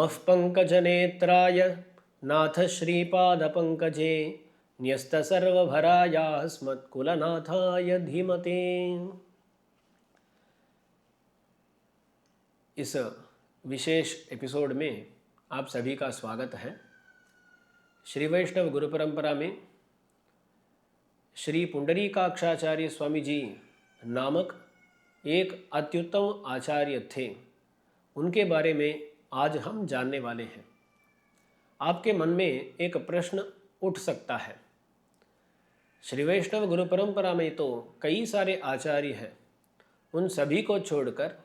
नमः पंकजनेत्राय नाथ श्रीपादपंकजे न्यस्तसर्वभरायास्मत्कुलनाथाय धीमते। इस विशेष एपिसोड में आप सभी का स्वागत है। श्री वैष्णव गुरु परंपरा में श्री पुंडरीकाक्षाचार्य स्वामी जी नामक एक अत्युत्तम आचार्य थे। उनके बारे में आज हम जानने वाले हैं। आपके मन में एक प्रश्न उठ सकता है, श्री वैष्णव गुरु परंपरा में तो कई सारे आचार्य हैं, उन सभी को छोड़कर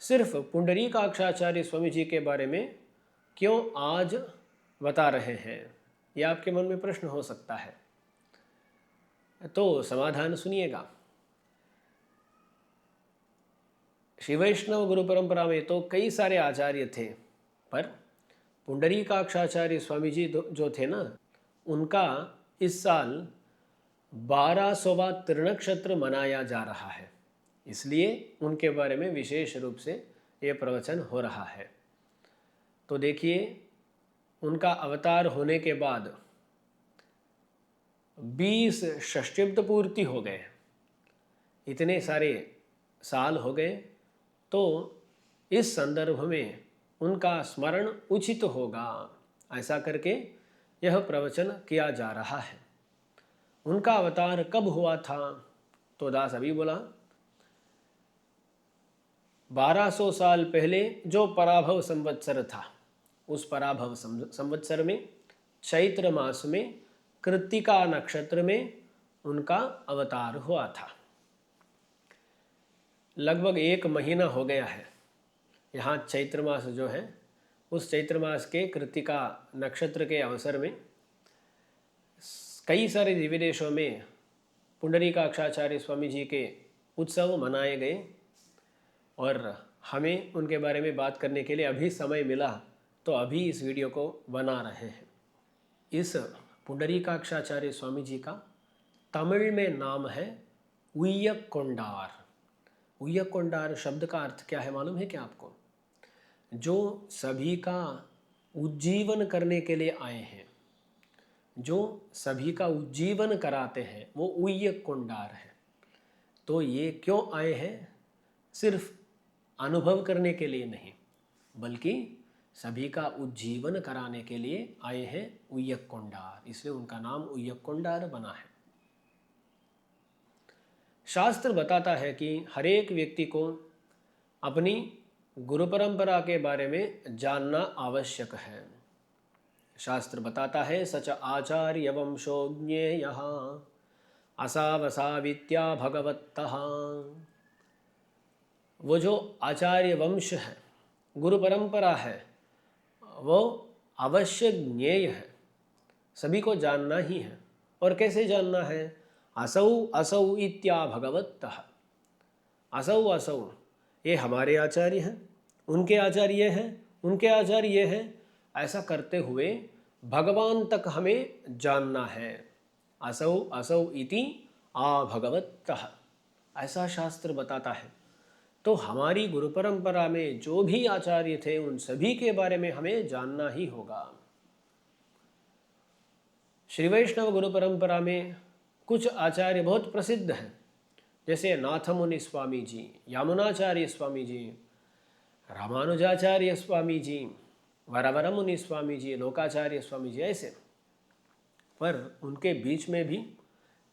सिर्फ पुंडरीकाक्षाचार्य स्वामी जी के बारे में क्यों आज बता रहे हैं? यह आपके मन में प्रश्न हो सकता है। तो समाधान सुनिएगा। श्री वैष्णव गुरु परंपरा में तो कई सारे आचार्य थे, पर पुंडरीकाक्षाचार्य स्वामी जी जो थे ना, उनका इस साल 1200वां त्रिनक्षत्र मनाया जा रहा है। इसलिए उनके बारे में विशेष रूप से ये प्रवचन हो रहा है। तो देखिए, उनका अवतार होने के बाद 20 षष्ट्युब्द पूर्ति हो गए, इतने सारे साल हो गए। तो इस संदर्भ में उनका स्मरण उचित होगा, ऐसा करके यह प्रवचन किया जा रहा है। उनका अवतार कब हुआ था? तो दास अभी बोला, 1200 साल पहले जो पराभव संवत्सर था, उस पराभव संवत्सर में चैत्र मास में कृत्तिका नक्षत्र में उनका अवतार हुआ था। लगभग 1 महीना हो गया है। यहाँ चैत्र मास जो है, उस चैत्र मास के कृत्तिका नक्षत्र के अवसर में कई सारे दिव्य देशों में पुंडरीकाक्षाचार्य स्वामी जी के उत्सव मनाए गए और हमें उनके बारे में बात करने के लिए अभी समय मिला, तो अभी इस वीडियो को बना रहे हैं। इस पुंडरीकाक्षाचार्य स्वामी जी का तमिल में नाम है उय्यकोंडार। उय्यकोंडार शब्द का अर्थ क्या है मालूम है क्या आपको? जो सभी का उज्जीवन करने के लिए आए हैं, जो सभी का उज्जीवन कराते हैं, वो उय्यकोंडार है। तो ये क्यों आए हैं? सिर्फ अनुभव करने के लिए नहीं, बल्कि सभी का उज्जीवन कराने के लिए आए हैं उय्यकोंडार। इसलिए उनका नाम उय्यकोंडार बना है। शास्त्र बताता है कि हर एक व्यक्ति को अपनी गुरु परंपरा के बारे में जानना आवश्यक है। शास्त्र बताता है, सच आचार्य वंशो ज्ञेयः असावसावित्या भगवत्तः। वो जो आचार्य वंश है, गुरु परंपरा है, वो अवश्य ज्ञेय है, सभी को जानना ही है। और कैसे जानना है? असौ असौ इत्या भगवत्तः। असौ असौ, ये हमारे आचार्य हैं, उनके आचार्य हैं, उनके आचार्य हैं, ऐसा करते हुए भगवान तक हमें जानना है। असौ असौ इति आ भगवत्तः, ऐसा शास्त्र बताता है। तो हमारी गुरु परंपरा में जो भी आचार्य थे, उन सभी के बारे में हमें जानना ही होगा। श्री वैष्णव गुरु परंपरा में कुछ आचार्य बहुत प्रसिद्ध हैं, जैसे नाथमुनि स्वामी जी, यामुनाचार्य स्वामी जी, रामानुजाचार्य स्वामी जी, वरवर मुनि स्वामी जी, लोकाचार्य स्वामी जी, ऐसे। पर उनके बीच में भी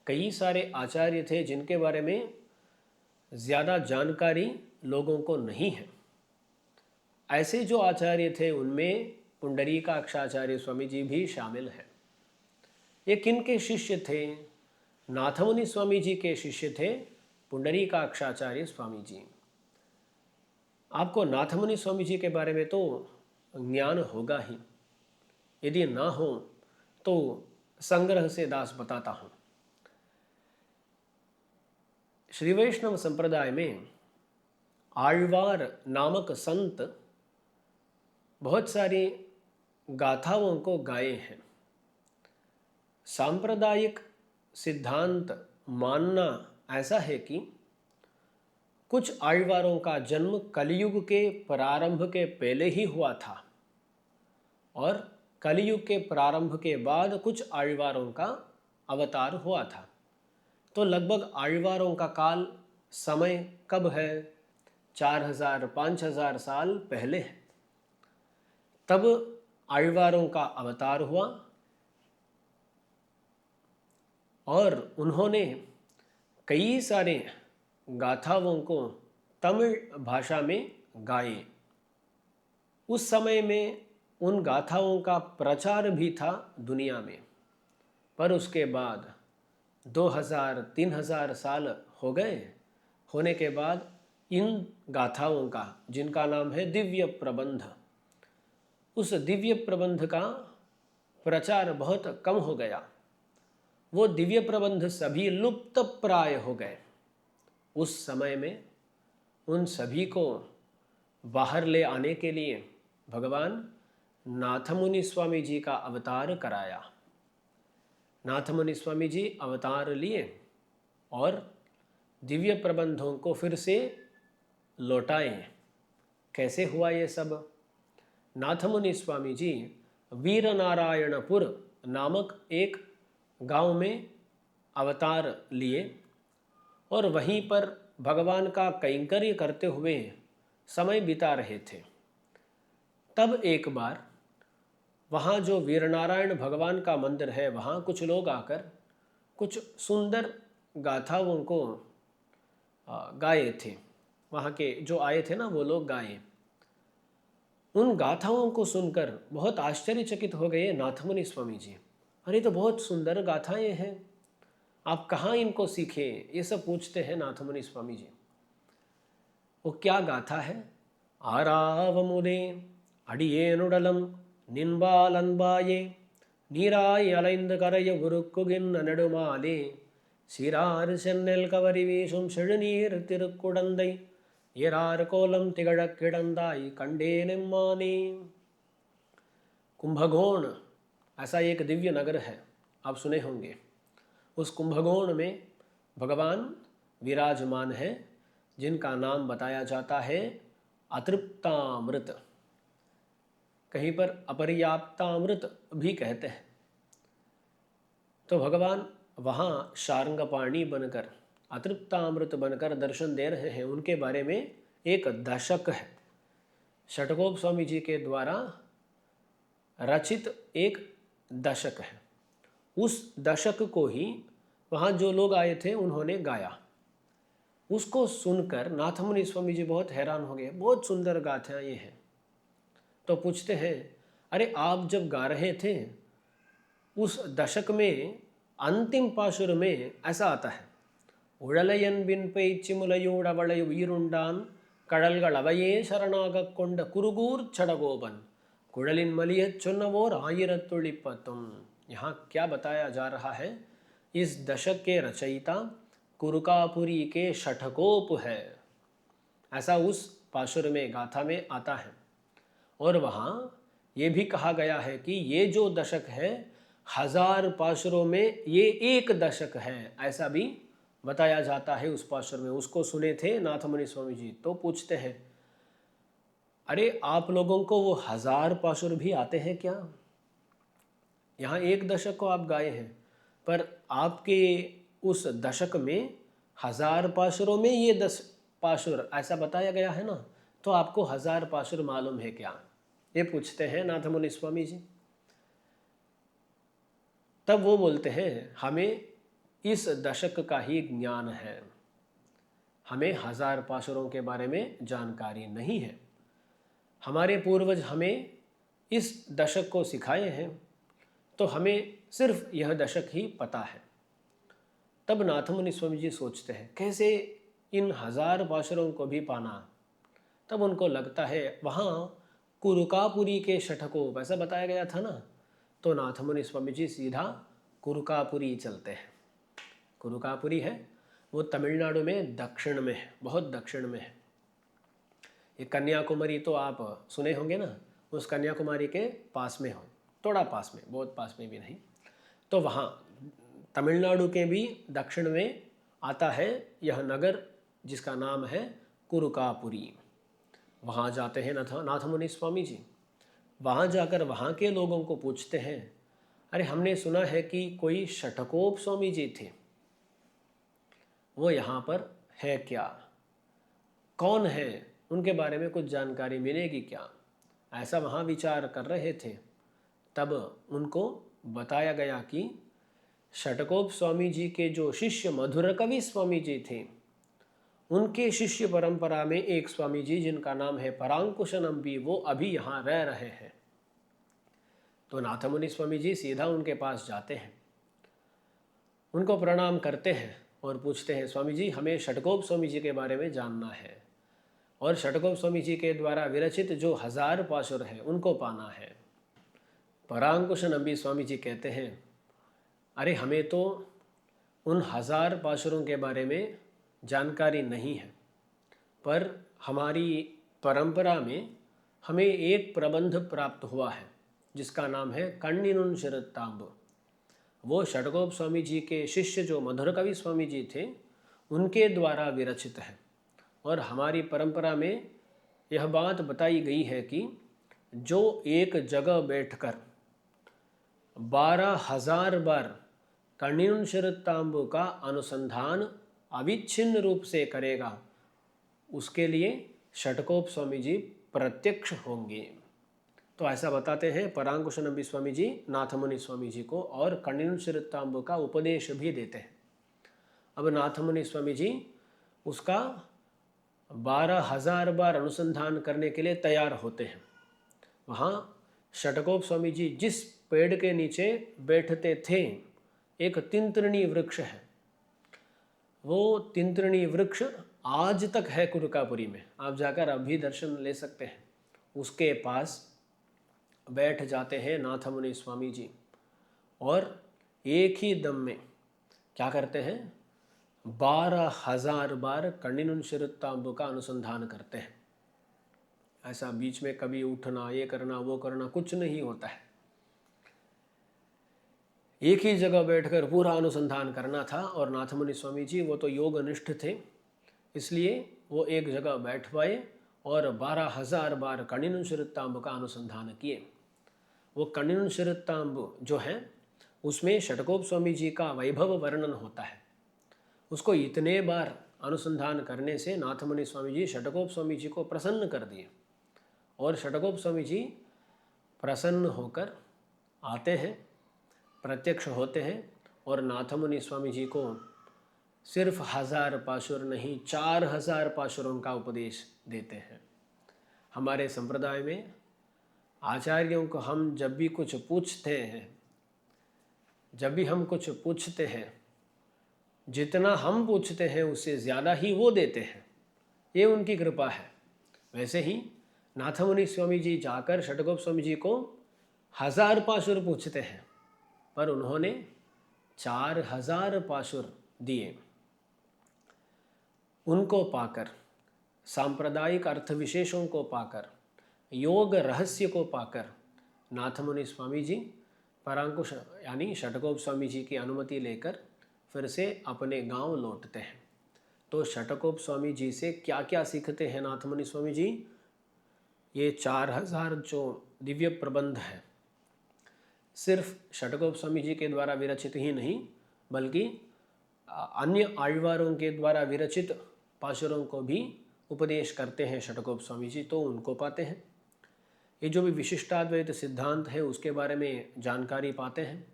कई सारे आचार्य थे जिनके बारे में ज़्यादा जानकारी लोगों को नहीं है। ऐसे जो आचार्य थे उनमें पुंडरीकाक्षाचार्य स्वामी जी भी शामिल हैं। ये किन के शिष्य थे? नाथमुनि स्वामी जी के शिष्य थे पुंडरीकाक्षाचार्य स्वामी जी। आपको नाथमुनि स्वामी जी के बारे में तो ज्ञान होगा ही, यदि ना हो तो संग्रह से दास बताता हूँ। श्री वैष्णव संप्रदाय में आழ்वार नामक संत बहुत सारी गाथाओं को गाए हैं। सांप्रदायिक सिद्धांत मानना ऐसा है कि कुछ आழ்वारों का जन्म कलयुग के प्रारंभ के पहले ही हुआ था, और कलयुग के प्रारंभ के बाद कुछ आழ்वारों का अवतार हुआ था। तो लगभग आழ்वारों का काल समय कब है? 4000-5000 साल पहले है। तब आழ்वारों का अवतार हुआ और उन्होंने कई सारे गाथाओं को तमिल भाषा में गाए। उस समय में उन गाथाओं का प्रचार भी था दुनिया में, पर उसके बाद 2000-3000 साल हो गए। होने के बाद इन गाथाओं का, जिनका नाम है दिव्य प्रबंध, उस दिव्य प्रबंध का प्रचार बहुत कम हो गया। वो दिव्य प्रबंध सभी लुप्त प्राय हो गए। उस समय में उन सभी को बाहर ले आने के लिए भगवान नाथमुनि स्वामी जी का अवतार कराया। नाथमुनि स्वामी जी अवतार लिए और दिव्य प्रबंधों को फिर से लौटाए। कैसे हुआ ये सब? नाथमुनि स्वामी जी वीरनारायणपुर नामक एक गांव में अवतार लिए और वहीं पर भगवान का कैंकर्य करते हुए समय बिता रहे थे। तब एक बार वहाँ जो वीरनारायण भगवान का मंदिर है, वहाँ कुछ लोग आकर कुछ सुंदर गाथाओं को गाए थे। वहाँ के जो आए थे ना, वो लोग गाए। उन गाथाओं को सुनकर बहुत आश्चर्यचकित हो गए नाथमुनि स्वामी जी। अरे, तो बहुत सुंदर गाथाएं हैं, आप कहाँ इनको सीखे? ये सब पूछते हैं नाथमुनि स्वामी जी। वो क्या गाथा है? आरावमुदे अडियेनुडलम निन्बाल अनबाये நீராய் அலைந்து கரைய உருக்குகின்ற நெடுமாலே சீராறு சென்னல் கவரி வீசும் செழுநீர் திருக்குடந்தை ஏறார் கோலம் திகழக் கிடந்தாய் कंडेनेम्माने। कुंभकोण ऐसा एक दिव्य नगर है, आप सुने होंगे। उस कुंभकोण में भगवान विराजमान है, जिनका नाम बताया जाता है अतृप्तामृत, कहीं पर अपर्याप्तामृत भी कहते हैं। तो भगवान वहाँ शार्ंगपाणी बनकर, अतृप्तामृत बनकर दर्शन दे रहे हैं। उनके बारे में एक दशक है, षटकोप स्वामी जी के द्वारा रचित एक दशक है। उस दशक को ही वहाँ जो लोग आए थे उन्होंने गाया। उसको सुनकर नाथमुनि स्वामी जी बहुत हैरान हो गए। बहुत सुंदर गाथा ये है। तो पूछते हैं, अरे आप जब गा रहे थे उस दशक में अंतिम पाशुर में ऐसा आता है, உழலையன் பின் பேச்சு முலையோடவளை உயிருண்டான் கடல்கள் அவையே சரணாகக் கொண்ட குருகூர் சடகோபன் குழலின் மலியச் சொன்னவோர் ஆயிரத்துளிப்பத்தும்। यहाँ क्या बताया जा रहा है? इस दशक के रचयिता कुरुकापुरी के षठकोप है, ऐसा उस पाशुर में गाथा में आता है। और वहाँ ये भी कहा गया है कि ये जो दशक है 1000 पाशुरों में ये एक दशक है, ऐसा भी बताया जाता है उस पाशुर में। उसको सुने थे नाथमुनि स्वामी जी। तो पूछते हैं, अरे आप लोगों को वो 1000 पाशुर भी आते हैं क्या? यहाँ एक दशक को आप गाए हैं, पर आपके उस दशक में 1000 पाशुरों में ये 10 पाशुर ऐसा बताया गया है ना, तो आपको 1000 पाशुर मालूम है क्या? ये पूछते हैं नाथमुनि स्वामी जी। तब वो बोलते हैं, हमें इस दशक का ही ज्ञान है, हमें 1000 पाशुरों के बारे में जानकारी नहीं है। हमारे पूर्वज हमें इस दशक को सिखाए हैं, तो हमें सिर्फ यह दशक ही पता है। तब नाथमुनि स्वामी जी सोचते हैं, कैसे इन 1000 पाशुरों को भी पाना? तब उनको लगता है वहाँ कुरुकापुरी के षठकोप ऐसा बताया गया था ना, तो नाथमुनि स्वामी जी सीधा कुरुकापुरी चलते हैं। कुरुकापुरी है वो तमिलनाडु में दक्षिण में है, बहुत दक्षिण में है। ये कन्याकुमारी तो आप सुने होंगे ना, उस कन्याकुमारी के पास में हो, थोड़ा पास में, बहुत पास में भी नहीं। तो वहाँ तमिलनाडु के भी दक्षिण में आता है यह नगर, जिसका नाम है कुरुकापुरी। वहाँ जाते हैं नाथमुनि स्वामी जी। वहाँ जाकर वहाँ के लोगों को पूछते हैं, अरे हमने सुना है कि कोई षटकोप स्वामी जी थे, वो यहाँ पर है क्या, कौन है, उनके बारे में कुछ जानकारी मिलेगी क्या, ऐसा वहाँ विचार कर रहे थे। तब उनको बताया गया कि षटकोप स्वामी जी के जो शिष्य मधुर कवि स्वामी जी थे, उनके शिष्य परंपरा में एक स्वामी जी जिनका नाम है परांकुश नंबी, वो अभी यहाँ रह रहे हैं। तो नाथमुनि स्वामी जी सीधा उनके पास जाते हैं, उनको प्रणाम करते हैं और पूछते हैं, स्वामी जी हमें षटकोप स्वामी जी के बारे में जानना है और षटकोप स्वामी जी के द्वारा विरचित जो 1000 पाशुर हैं उनको पाना है। परांकुश नंबी स्वामी जी कहते हैं, अरे हमें तो उन 1000 पाशुरों के बारे में जानकारी नहीं है, पर हमारी परंपरा में हमें एक प्रबंध प्राप्त हुआ है जिसका नाम है कण्णिनुन शिरत्तांब। वो षटकोप स्वामी जी के शिष्य जो मधुर कवि स्वामी जी थे उनके द्वारा विरचित है। और हमारी परंपरा में यह बात बताई गई है कि जो एक जगह बैठकर 12,000 बार कण्णिनुन शिरत्तांब का अनुसंधान अविच्छिन्न रूप से करेगा, उसके लिए षटकोप स्वामी जी प्रत्यक्ष होंगे। तो ऐसा बताते हैं परांकुश नंबी स्वामी जी नाथमुनि स्वामी जी को, और कण्णिनुन शिरत्तांब का उपदेश भी देते हैं। अब नाथमुनि स्वामी जी उसका 12,000 बार अनुसंधान करने के लिए तैयार होते हैं। वहाँ षटकोप स्वामी जी जिस पेड़ के नीचे बैठते थे, एक तिंत्रणी वृक्ष है, वो तिंत्रणी वृक्ष आज तक है कुरकापुरी में, आप जाकर अभी दर्शन ले सकते हैं। उसके पास बैठ जाते हैं नाथमुनि स्वामी जी और एक ही दम में क्या करते हैं, 12,000 बार कण्णिनुन शिरत्तांब का अनुसंधान करते हैं। ऐसा बीच में कभी उठना, ये करना, वो करना कुछ नहीं होता है। एक ही जगह बैठकर पूरा अनुसंधान करना था। और नाथमुनि स्वामी जी वो तो योगनिष्ठ थे, इसलिए वो एक जगह बैठ पाए और 12,000 बार कण्णिनुन शिरत्तांब का अनुसंधान किए। वो कण्णिनुन शिरत्तांब जो है उसमें षटकोप स्वामी जी का वैभव वर्णन होता है। उसको इतने बार अनुसंधान करने से नाथमुनि स्वामी जी षटकोप स्वामी जी को प्रसन्न कर दिए और षटकोप स्वामी जी प्रसन्न होकर आते हैं, प्रत्यक्ष होते हैं और नाथमुनि स्वामी जी को सिर्फ 1000 पाशुर नहीं 4000 पाशुरों का उपदेश देते हैं। हमारे संप्रदाय में आचार्यों को हम जब भी कुछ पूछते हैं, जब भी हम कुछ पूछते हैं, जितना हम पूछते हैं उससे ज़्यादा ही वो देते हैं, ये उनकी कृपा है। वैसे ही नाथमुनि स्वामी जी जाकर षटकोप स्वामी जी को 1000 पाशुर पूछते हैं, पर उन्होंने 4000 पाशुर दिए। उनको पाकर, सांप्रदायिक अर्थ विशेषों को पाकर, योग रहस्य को पाकर नाथमुनि स्वामी जी परांकुश यानी षटकोप स्वामी जी की अनुमति लेकर फिर से अपने गांव लौटते हैं। तो षटकोप स्वामी जी से क्या क्या सीखते हैं नाथमुनि स्वामी जी? ये 4000 जो दिव्य प्रबंध है, सिर्फ षटकोप स्वामी जी के द्वारा विरचित ही नहीं बल्कि अन्य आழ்वारों के द्वारा विरचित पाशुरों को भी उपदेश करते हैं षटकोप स्वामी जी, तो उनको पाते हैं। ये जो भी विशिष्टाद्वैत सिद्धांत है उसके बारे में जानकारी पाते हैं।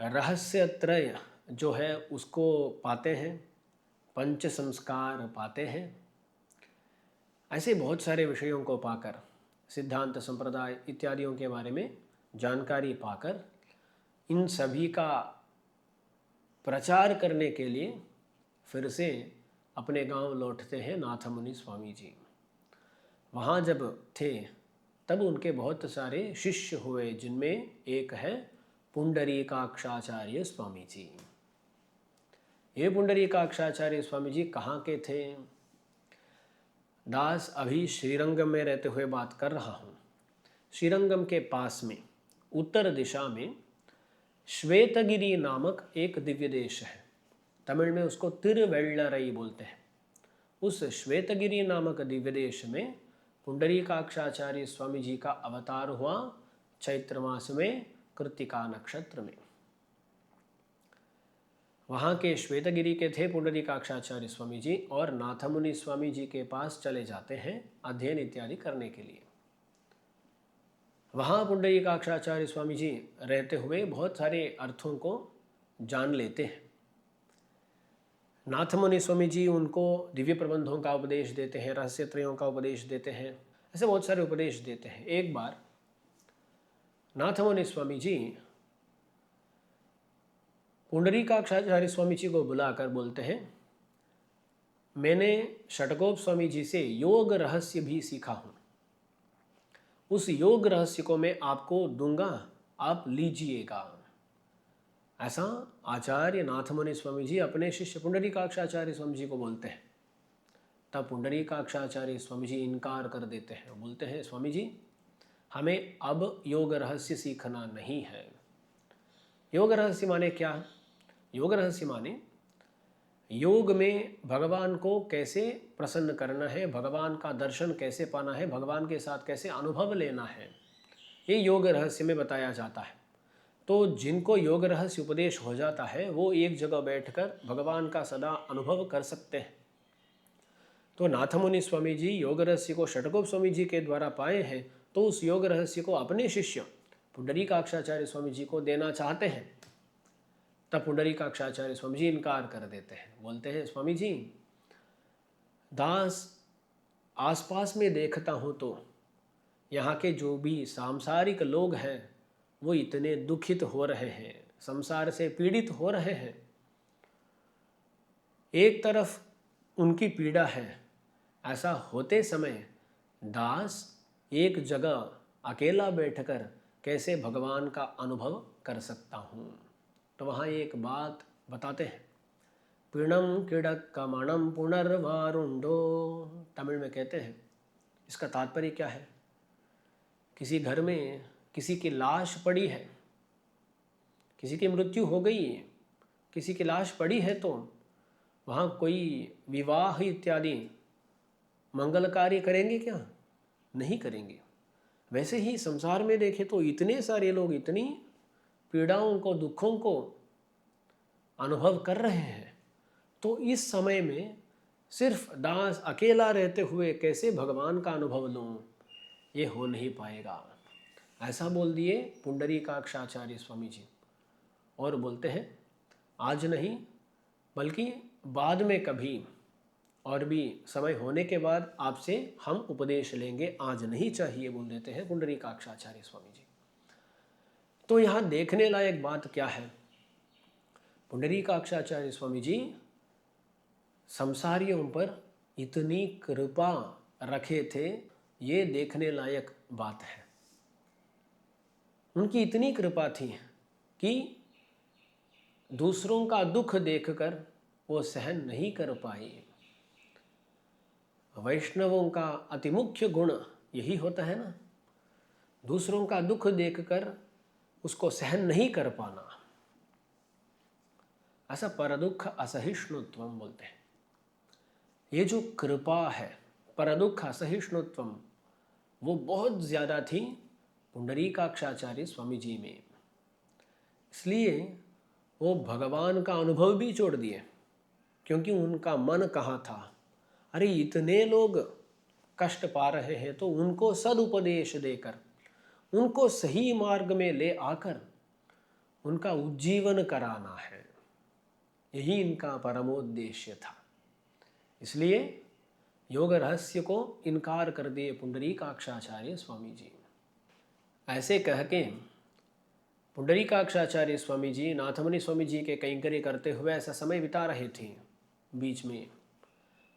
रहस्य त्रय जो है उसको पाते हैं, पंच संस्कार पाते हैं। ऐसे बहुत सारे विषयों को पाकर, सिद्धांत संप्रदाय इत्यादियों के बारे में जानकारी पाकर इन सभी का प्रचार करने के लिए फिर से अपने गांव लौटते हैं नाथमुनि स्वामी जी। वहाँ जब थे तब उनके बहुत सारे शिष्य हुए, जिनमें एक है पुंडरीकाक्षाचार्य स्वामी जी। ये पुंडरीकाक्षाचार्य स्वामी जी कहाँ के थे? दास अभी श्रीरंगम में रहते हुए बात कर रहा हूँ। श्रीरंगम के पास में उत्तर दिशा में श्वेतगिरी नामक एक दिव्य देश है। तमिल में उसको तिरुवेल्लरई बोलते हैं। उस श्वेतगिरी नामक दिव्य देश में पुंडरीकाक्षाचार्य स्वामी जी का अवतार हुआ चैत्र मास में कृत्तिका नक्षत्र में। वहाँ के श्वेतगिरी के थे पुंडरीकाक्षाचार्य स्वामी जी, और नाथमुनि स्वामी जी के पास चले जाते हैं अध्ययन इत्यादि करने के लिए। वहाँ पुंडरीकाक्षाचार्य स्वामी जी रहते हुए बहुत सारे अर्थों को जान लेते हैं। नाथमुनि स्वामी जी उनको दिव्य प्रबंधों का उपदेश देते हैं, रहस्य त्रयों का उपदेश देते हैं, ऐसे बहुत सारे उपदेश देते हैं। एक बार नाथमुनि स्वामी जी पुंडरीकाक्षाचार्य स्वामी जी को बुलाकर बोलते हैं, मैंने षटकोप स्वामी जी से योग रहस्य भी सीखा हूँ, उस योग रहस्य को मैं आपको दूंगा, आप लीजिएगा। ऐसा आचार्य नाथमुनि स्वामी जी अपने शिष्य पुंडरीकाक्षाचार्य स्वामी जी को बोलते हैं। तब पुंडरीकाक्षाचार्य स्वामी जी इनकार कर देते हैं, बोलते हैं स्वामी जी हमें अब योग रहस्य सीखना नहीं है। योग रहस्य माने क्या? योग रहस्य माने योग में भगवान को कैसे प्रसन्न करना है, भगवान का दर्शन कैसे पाना है, भगवान के साथ कैसे अनुभव लेना है, ये योग रहस्य में बताया जाता है। तो जिनको योग रहस्य उपदेश हो जाता है वो एक जगह बैठकर भगवान का सदा अनुभव कर सकते हैं। तो नाथमुनि स्वामी जी योग रहस्य को षटकोप स्वामी जी के द्वारा पाए हैं, तो उस योग रहस्य को अपने शिष्य पुंडरीकाक्षाचार्य स्वामी जी को देना चाहते हैं। तब पुंडरीकाक्षाचार्य स्वामी जी इनकार कर देते हैं, बोलते हैं स्वामी जी दास आसपास में देखता हूँ तो यहाँ के जो भी सांसारिक लोग हैं वो इतने दुखित हो रहे हैं, संसार से पीड़ित हो रहे हैं। एक तरफ उनकी पीड़ा है, ऐसा होते समय दास एक जगह अकेला बैठकर कैसे भगवान का अनुभव कर सकता हूँ। तो वहाँ एक बात बताते हैं, पीणम किड़क्कमणम पुनर्वारुंडो, तमिल में कहते हैं। इसका तात्पर्य क्या है? किसी घर में किसी की लाश पड़ी है, किसी की मृत्यु हो गई है, किसी की लाश पड़ी है, तो वहाँ कोई विवाह इत्यादि मंगल कार्य करेंगे क्या? नहीं करेंगे। वैसे ही संसार में देखें तो इतने सारे लोग इतनी पीड़ाओं को, दुखों को अनुभव कर रहे हैं, तो इस समय में सिर्फ दास अकेला रहते हुए कैसे भगवान का अनुभव लूँ, ये हो नहीं पाएगा। ऐसा बोल दिए पुंडरीकाक्षाचार्य स्वामी जी, और बोलते हैं आज नहीं बल्कि बाद में कभी और भी समय होने के बाद आपसे हम उपदेश लेंगे, आज नहीं चाहिए, बोल देते हैं पुंडरीकाक्षाचार्य स्वामी जी। तो यहाँ देखने लायक बात क्या है? पुंडरीकाक्षाचार्य स्वामी जी संसारियों पर इतनी कृपा रखे थे, ये देखने लायक बात है। उनकी इतनी कृपा थी कि दूसरों का दुख देखकर वो सहन नहीं कर पाए। वैष्णवों का अति मुख्य गुण यही होता है ना, दूसरों का दुख देखकर उसको सहन नहीं कर पाना। ऐसा परदुख असहिष्णुत्वम बोलते हैं। ये जो कृपा है, परदुख असहिष्णुत्वम, वो बहुत ज़्यादा थी पुंडरीकाक्षाचार्य स्वामी जी में। इसलिए वो भगवान का अनुभव भी छोड़ दिए, क्योंकि उनका मन कहाँ था, अरे इतने लोग कष्ट पा रहे हैं तो उनको सदुपदेश देकर, उनको सही मार्ग में ले आकर उनका उज्जीवन कराना है, यही इनका परमोद्देश्य था। इसलिए योग रहस्य को इनकार कर दिए पुंडरीकाक्षाचार्य स्वामी जी। ऐसे कह के पुंडरीकाक्षाचार्य स्वामी जी नाथमुनि स्वामी जी के कैंकर्य करते हुए ऐसा समय बिता रहे थे। बीच में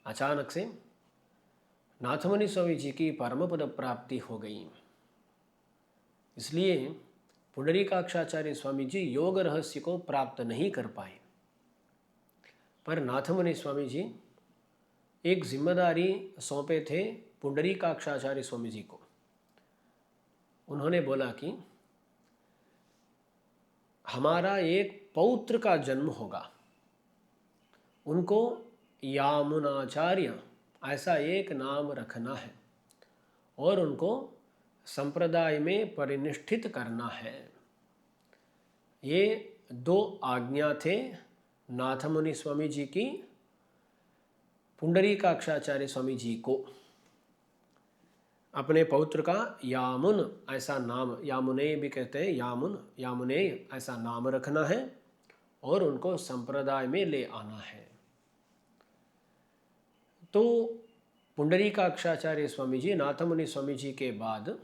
अचानक से नाथमुनि स्वामी जी की परमपद प्राप्ति हो गई। इसलिए पुंडरीकाक्षाचार्य स्वामी जी योग रहस्य को प्राप्त नहीं कर पाए। पर नाथमुनि स्वामी जी एक जिम्मेदारी सौंपे थे पुंडरीकाक्षाचार्य स्वामी जी को। उन्होंने बोला कि हमारा एक पौत्र का जन्म होगा, उनको यामुनाचार्य ऐसा एक नाम रखना है, और उनको संप्रदाय में परिनिष्ठित करना है। ये 2 आज्ञा थे नाथमुनि स्वामी जी की पुंडरीकाक्षाचार्य स्वामी जी को। अपने पौत्र का यामुन ऐसा नाम, यामुने भी कहते हैं, यामुन, यामुने ऐसा नाम रखना है और उनको संप्रदाय में ले आना है। तो पुंडरीकाक्षाचार्य स्वामी जी नाथमुनि स्वामी जी के बाद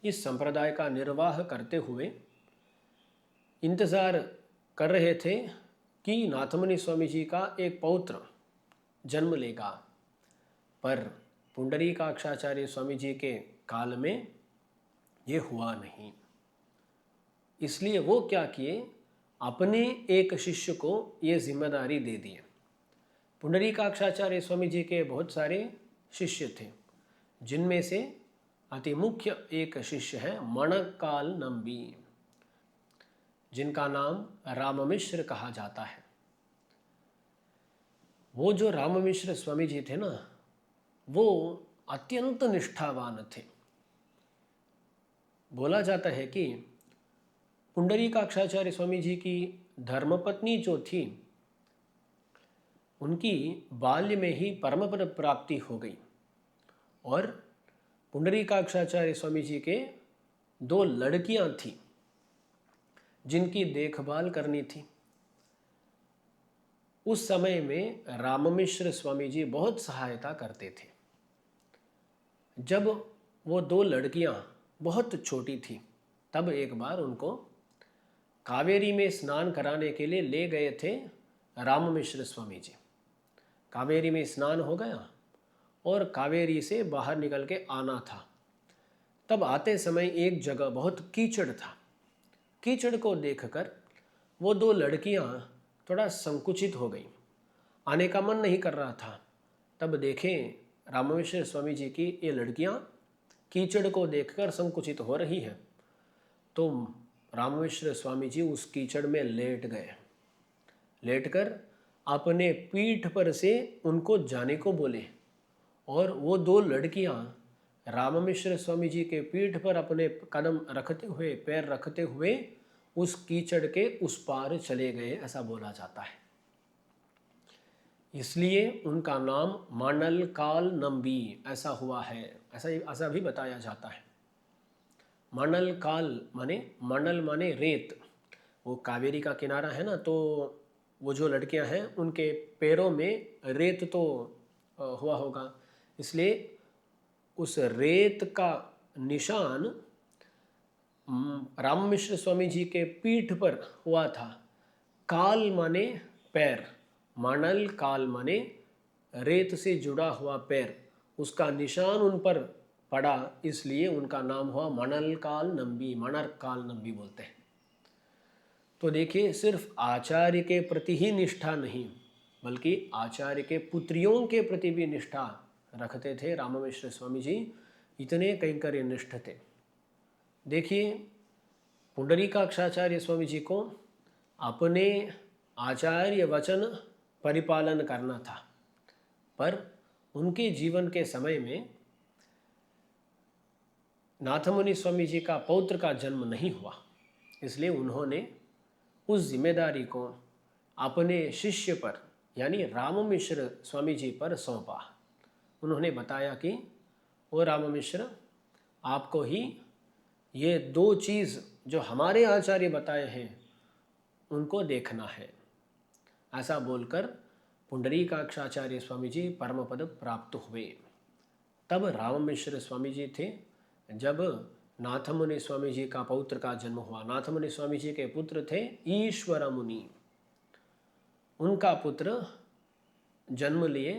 इस संप्रदाय का निर्वाह करते हुए इंतज़ार कर रहे थे कि नाथमुनि स्वामी जी का एक पौत्र जन्म लेगा, पर पुंडरीकाक्षाचार्य स्वामी जी के काल में ये हुआ नहीं। इसलिए वो क्या किए, अपने एक शिष्य को ये जिम्मेदारी दे दी। पुंडरीकाक्षाचार्य स्वामी जी के बहुत सारे शिष्य थे, जिनमें से अति मुख्य एक शिष्य है मणकाल नंबी, जिनका नाम राममिश्र कहा जाता है। वो जो राममिश्र स्वामी जी थे ना, वो अत्यंत निष्ठावान थे। बोला जाता है कि पुंडरीकाक्षाचार्य स्वामी जी की धर्मपत्नी जो थी, उनकी बाल्य में ही परमपद प्राप्ति हो गई और पुंडरीकाक्षाचार्य स्वामी जी के 2 लड़कियां थीं जिनकी देखभाल करनी थी। उस समय में राममिश्र स्वामी जी बहुत सहायता करते थे। जब वो 2 लड़कियां बहुत छोटी थी, तब एक बार उनको कावेरी में स्नान कराने के लिए ले गए थे राममिश्र स्वामी जी। कावेरी में स्नान हो गया और कावेरी से बाहर निकल के आना था। तब आते समय एक जगह बहुत कीचड़ था। कीचड़ को देखकर वो 2 लड़कियां थोड़ा संकुचित हो गई, आने का मन नहीं कर रहा था। तब देखें राममिश्र स्वामी जी की ये लड़कियां कीचड़ को देखकर संकुचित हो रही हैं, तो राममिश्र स्वामी जी उस कीचड़ में लेट गए। लेटकर अपने पीठ पर से उनको जाने को बोले और वो 2 लड़कियां राममिश्र स्वामी जी के पीठ पर अपने कदम रखते हुए, पैर रखते हुए उस कीचड़ के उस पार चले गए, ऐसा बोला जाता है। इसलिए उनका नाम मणकाल नंबी ऐसा हुआ है, ऐसा भी बताया जाता है। मणकाल माने, मणल माने रेत, वो कावेरी का किनारा है ना, तो वो जो लड़कियां हैं उनके पैरों में रेत तो हुआ होगा, इसलिए उस रेत का निशान राममिश्र स्वामी जी के पीठ पर हुआ था। काल माने पैर, मणल काल माने रेत से जुड़ा हुआ पैर, उसका निशान उन पर पड़ा, इसलिए उनका नाम हुआ मणकाल नंबी, मणकाल नंबी बोलते हैं। तो देखिए, सिर्फ आचार्य के प्रति ही निष्ठा नहीं, बल्कि आचार्य के पुत्रियों के प्रति भी निष्ठा रखते थे राममिश्र स्वामी जी, इतने कैंकर्य निष्ठ थे। देखिए, पुंडरीकाक्षाचार्य स्वामी जी को अपने आचार्य वचन परिपालन करना था, पर उनके जीवन के समय में नाथमुनि स्वामी जी का पौत्र का जन्म नहीं हुआ, इसलिए उन्होंने उस जिम्मेदारी को अपने शिष्य पर यानी राममिश्र स्वामी जी पर सौंपा। उन्होंने बताया कि ओ राममिश्र, आपको ही ये 2 चीज़ जो हमारे आचार्य बताए हैं उनको देखना है। ऐसा बोलकर पुंडरीकाक्षाचार्य स्वामी जी परम पद प्राप्त हुए। तब राममिश्र स्वामी जी थे जब नाथमुनि स्वामी जी का पौत्र का जन्म हुआ। नाथमुनि स्वामी जी के पुत्र थे ईश्वर मुनि, उनका पुत्र जन्म लिए,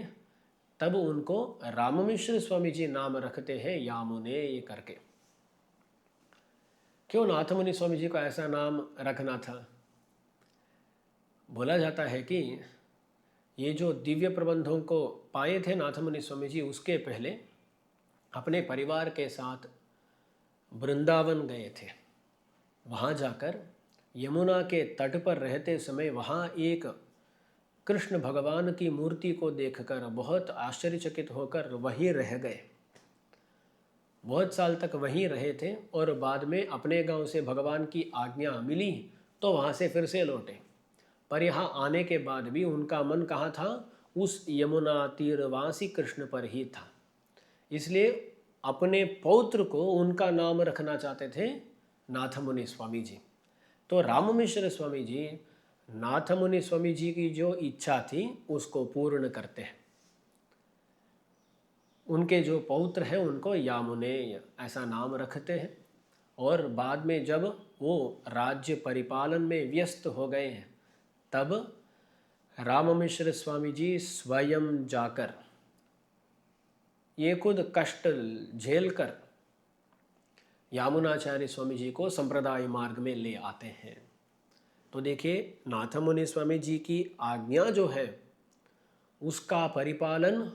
तब उनको राममिश्र स्वामी जी नाम रखते हैं यामुने ये करके। क्यों नाथमुनि स्वामी जी को ऐसा नाम रखना था? बोला जाता है कि ये जो दिव्य प्रबंधों को पाए थे नाथमुनि स्वामी जी, उसके पहले अपने परिवार के साथ वृंदावन गए थे। वहाँ जाकर यमुना के तट पर रहते समय वहाँ एक कृष्ण भगवान की मूर्ति को देखकर बहुत आश्चर्यचकित होकर वहीं रह गए। बहुत साल तक वहीं रहे थे और बाद में अपने गांव से भगवान की आज्ञा मिली तो वहाँ से फिर से लौटे। पर यहाँ आने के बाद भी उनका मन कहाँ था? उस यमुना तीरवासी कृष्ण पर ही था। इसलिए अपने पौत्र को उनका नाम रखना चाहते थे नाथ मुनि स्वामी जी। तो राम मिश्र स्वामी जी नाथ मुनि स्वामी जी की जो इच्छा थी उसको पूर्ण करते हैं। उनके जो पौत्र हैं उनको यामुनेय ऐसा नाम रखते हैं। और बाद में जब वो राज्य परिपालन में व्यस्त हो गए हैं तब राम मिश्र स्वामी जी स्वयं जाकर ये खुद कष्ट झेल कर यामुनाचार्य स्वामी जी को संप्रदाय मार्ग में ले आते हैं। तो देखिए नाथ मुनि स्वामी जी की आज्ञा जो है उसका परिपालन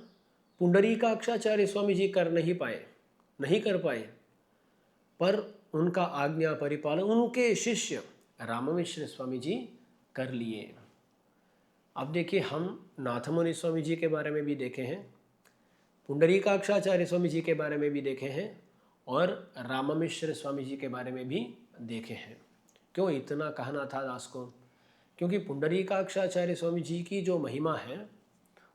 पुंडरीकाक्षाचार्य स्वामी जी कर नहीं कर पाए, पर उनका आज्ञा परिपालन उनके शिष्य राममिश्र स्वामी जी कर लिए। अब देखिए हम नाथ मुनि स्वामी जी के बारे में भी देखे हैं, पुंडरीकाक्षाचार्य स्वामी जी के बारे में भी देखे हैं और राममिश्र स्वामी जी के बारे में भी देखे हैं। क्यों इतना कहना था दास को? क्योंकि पुंडरीकाक्षाचार्य स्वामी जी की जो महिमा है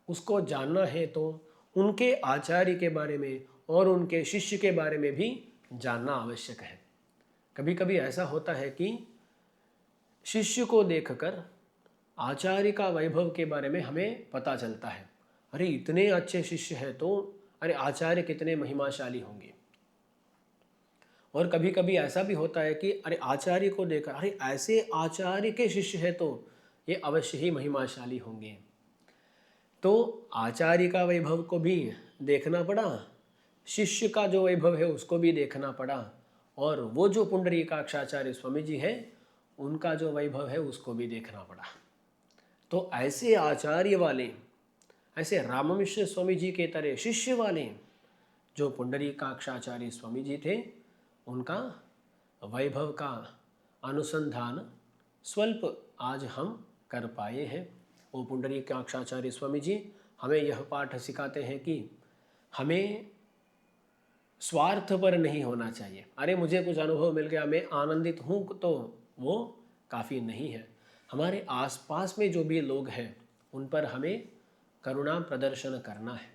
उसको जानना है तो उनके आचार्य के बारे में और उनके शिष्य के बारे में भी जानना आवश्यक है। कभी कभी ऐसा होता है कि शिष्य को देखकर आचार्य का वैभव के बारे में हमें पता चलता है, अरे इतने अच्छे शिष्य हैं तो अरे आचार्य कितने महिमाशाली होंगे। और कभी कभी ऐसा भी होता है कि अरे आचार्य को देखकर अरे ऐसे आचार्य के शिष्य हैं तो ये अवश्य ही महिमाशाली होंगे। तो आचार्य का वैभव को भी देखना पड़ा, शिष्य का जो वैभव है उसको भी देखना पड़ा, और वो जो पुंडरीकाक्षाचार्य स्वामी जी है उनका जो वैभव है उसको भी देखना पड़ा। तो ऐसे आचार्य वाले, ऐसे राममिश्र स्वामी जी के तरह शिष्य वाले जो पुंडरीकाक्षाचार्य स्वामी जी थे उनका वैभव का अनुसंधान स्वल्प आज हम कर पाए हैं। वो पुंडरीकाक्षाचार्य स्वामी जी हमें यह पाठ सिखाते हैं कि हमें स्वार्थ पर नहीं होना चाहिए। अरे मुझे कुछ अनुभव मिल गया, मैं आनंदित हूँ, तो वो काफ़ी नहीं है। हमारे आसपास में जो भी लोग हैं उन पर हमें करुणा प्रदर्शन करना है,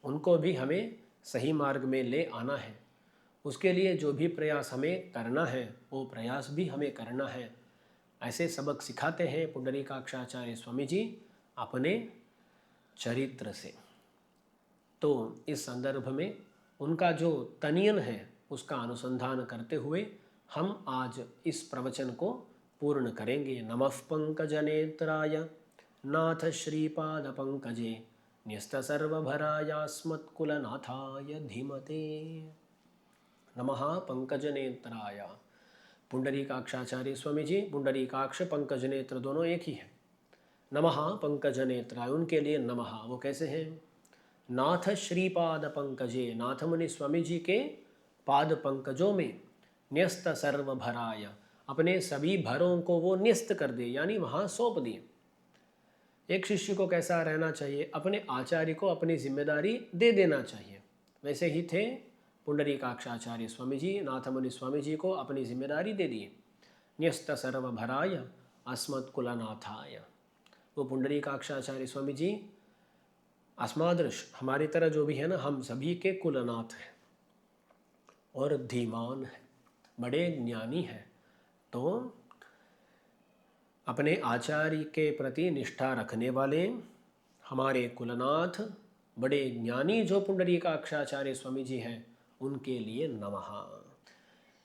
उनको भी हमें सही मार्ग में ले आना है। उसके लिए जो भी प्रयास हमें करना है वो प्रयास भी हमें करना है। ऐसे सबक सिखाते हैं पुंडरीकाक्षाचार्य स्वामी जी अपने चरित्र से। तो इस संदर्भ में उनका जो तनियन है उसका अनुसंधान करते हुए हम आज इस प्रवचन को पूर्ण करेंगे। नमः पंकजनेत्राय नाथ श्रीपाद पंकजे न्यस्त सर्वभरायास्मत्कुलनाथाय धीमते। नमः पंकजनेत्राय। पुंडरीकाक्षाचार्य स्वामी जी, पुंडरीकाक्ष पंकज नेत्र दोनों एक ही है। नमः पंकज नेत्राय, उनके लिए नमः। वो कैसे हैं? नाथ श्रीपाद पंकजे, नाथ मुनि स्वामी जी के पाद पंकजों में न्यस्त सर्व भराय, अपने सभी भरों को वो न्यस्त कर दे, यानी वहाँ सौंप दिए। एक शिष्य को कैसा रहना चाहिए? अपने आचार्य को अपनी जिम्मेदारी दे देना चाहिए। वैसे ही थे पुंडरीकाक्षाचार्य स्वामी जी, नाथ मुनि स्वामी जी को अपनी जिम्मेदारी दे दी। न्यस्त सर्व भराय अस्मत्कुलनाथाय। वो पुंडरीकाक्षाचार्य स्वामी जी अस्मादृश, हमारी तरह जो भी है ना, हम सभी के कुलनाथ हैं और धीमान है, बड़े ज्ञानी हैं। तो अपने आचार्य के प्रति निष्ठा रखने वाले हमारे कुलनाथ, बड़े ज्ञानी जो पुंडरीकाक्षाचार्य स्वामी जी हैं, उनके लिए नमः।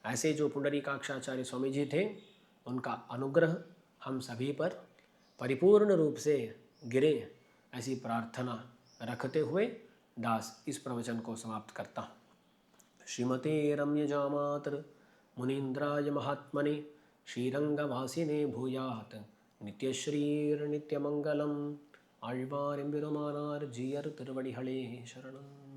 ऐसे जो पुंडरीकाक्षाचार्य स्वामी जी थे उनका अनुग्रह हम सभी पर परिपूर्ण रूप से गिरे, ऐसी प्रार्थना रखते हुए दास इस प्रवचन को समाप्त करता हूँ। श्रीमते रम्यजामातर मुनीन्द्राय महात्मने श्रीरंगवासिने भूयात् नित्यश्रीर्नित्यमंगलम्। आழ்வார் எம்பெருமானார் ஜீயர் திருவடிகளே சரணம்।